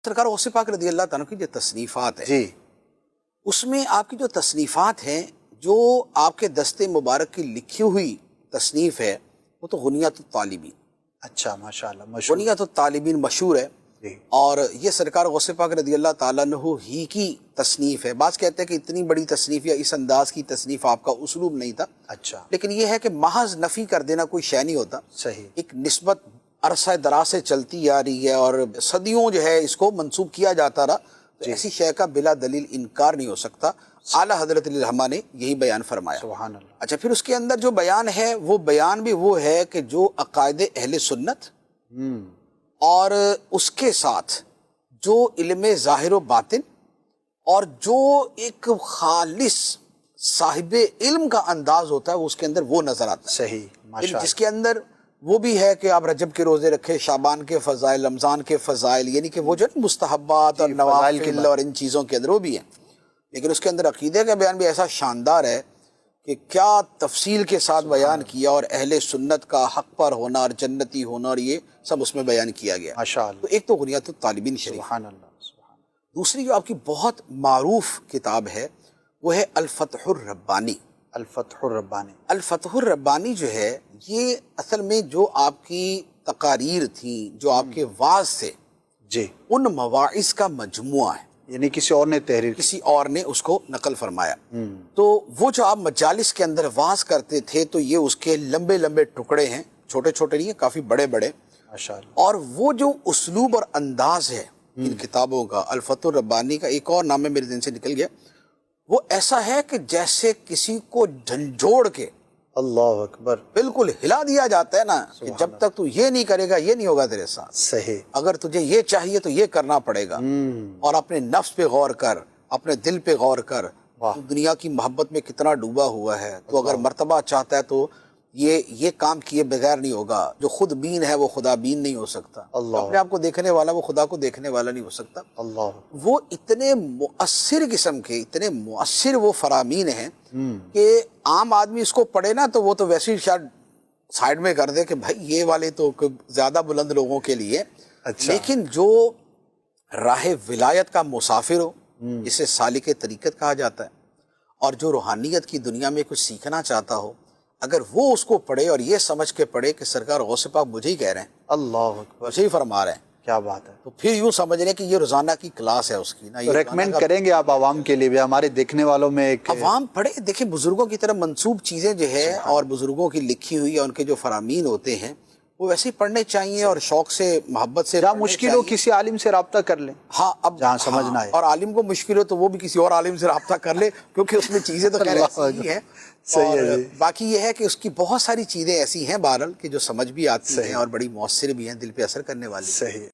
سرکار غوث پاک رضی اللہ تعالیٰ کی جو تصنیفات ہیں جی اس میں آپ کی جو تصنیفات ہیں، جو آپ کے دست مبارک کی لکھی ہوئی تصنیف ہے وہ تو غنیت الطالبین، اچھا ماشاءاللہ مشہور غنیت الطالبین مشہور ہے، جی اور یہ سرکار غوث پاک رضی اللہ تعالیٰ عنہ ہی کی تصنیف ہے۔ بعض کہتے ہیں کہ اتنی بڑی تصنیف یا اس انداز کی تصنیف آپ کا اسلوب نہیں تھا، اچھا لیکن یہ ہے کہ محض نفی کر دینا کوئی شے نہیں ہوتا، صحیح ایک نسبت عرصہ دراز سے چلتی آ رہی ہے اور صدیوں جو ہے اس کو منسوب کیا جاتا رہا، تو ایسی شے کا بلا دلیل انکار نہیں ہو سکتا۔ اعلیٰ حضرت العلماء نے یہی بیان فرمایا۔ سبحان اللہ اچھا، پھر اس کے اندر جو بیان ہے وہ بیان بھی وہ ہے کہ جو عقائد اہل سنت اور اس کے ساتھ جو علم ظاہر و باطن اور جو ایک خالص صاحب علم کا انداز ہوتا ہے وہ اس کے اندر وہ نظر آتا ہے، صحیح ماشاءاللہ جس کے اندر وہ بھی ہے کہ آپ رجب کے روزے رکھے، شعبان کے فضائل، رمضان کے فضائل، یعنی کہ وہ جو مستحبات اور فضائل کی نوافل اور ان چیزوں کے اندر وہ بھی ہیں، لیکن اس کے اندر عقیدے کا بیان بھی ایسا شاندار ہے کہ کیا تفصیل کے ساتھ بیان کیا، اور اہل سنت کا حق پر ہونا اور جنتی ہونا اور یہ سب اس میں بیان کیا گیا۔ ماشاءاللہ تو ایک تو غنیت الطالبین شریف، سبحان اللہ سبحان اللہ۔ دوسری جو آپ کی بہت معروف کتاب ہے وہ ہے الفتح الربانی۔ الفتح الربانی الفتح الربانی جو ہے یہ اصل میں جو آپ کی تقاریر تھیں، جو آپ کے وعظ تھے، جی ان مواعظ کا مجموعہ ہے، یعنی کسی اور نے تحریر کی کسی اور نے اس کو نقل فرمایا۔ تو وہ جو آپ مجالس کے اندر وعظ کرتے تھے تو یہ اس کے لمبے لمبے ٹکڑے ہیں، چھوٹے چھوٹے نہیں ہیں، کافی بڑے بڑے، ماشاءاللہ اور وہ جو اسلوب اور انداز ہے ان کتابوں کا، الفتح الربانی کا ایک اور نام ہے میرے ذہن سے نکل گیا، وہ ایسا ہے کہ جیسے کسی کو جھنجھوڑ کے اللہ اکبر بالکل ہلا دیا جاتا ہے نا، کہ جب تک تو یہ نہیں کرے گا یہ نہیں ہوگا تیرے ساتھ، صحیح اگر تجھے یہ چاہیے تو یہ کرنا پڑے گا، اور اپنے نفس پہ غور کر، اپنے دل پہ غور کر، تو دنیا کی محبت میں کتنا ڈوبا ہوا ہے، تو اگر مرتبہ چاہتا ہے تو یہ کام کیے بغیر نہیں ہوگا، جو خود بین ہے وہ خدا بین نہیں ہو سکتا، اللہ اپنے آپ کو دیکھنے والا وہ خدا کو دیکھنے والا نہیں ہو سکتا۔ اللہ وہ اتنے مؤثر قسم کے، اتنے مؤثر وہ فرامین ہیں کہ عام آدمی اس کو پڑھے نا تو وہ تو ویسے ہی شاید سائیڈ میں کر دے کہ بھائی یہ والے تو زیادہ بلند لوگوں کے لیے، اچھا لیکن جو راہ ولایت کا مسافر ہو، جسے سالک طریقت کہا جاتا ہے، اور جو روحانیت کی دنیا میں کچھ سیکھنا چاہتا ہو، اگر وہ اس کو پڑھے اور یہ سمجھ کے پڑھے کہ سرکار غوث پاک مجھے ہی کہہ رہے ہیں، اللہ اکبر مجھے ہی فرما رہے ہیں، کیا بات ہے۔ تو پھر یوں سمجھ رہے ہیں کہ یہ روزانہ کی کلاس ہے اس کی نا، یہ ریکمینڈ کریں گے آپ عوام کے لیے بھی، ہمارے دیکھنے والوں میں ایک عوام پڑھے، دیکھیں بزرگوں کی طرف منسوب چیزیں جو ہے اور بزرگوں کی لکھی ہوئی اور ان کے جو فرامین ہوتے ہیں وہ ویسے ہی پڑھنے چاہیے، اور شوق سے محبت سے جہاں پڑھنے مشکل ہو چاہیے۔ کسی عالم سے رابطہ کر لیں، ہاں، اب جہاں سمجھنا ہے، اور عالم کو مشکل ہو تو وہ بھی کسی اور عالم سے رابطہ کر لے، کیونکہ اس میں چیزیں تو خیر ایسی ہی ہیں، صحیح ہے اور جی۔ باقی یہ ہے کہ اس کی بہت ساری چیزیں ایسی ہیں بہرحال کہ جو سمجھ بھی آتی ہیں اور بڑی مؤثر بھی ہیں، دل پہ اثر کرنے والی۔ صحیح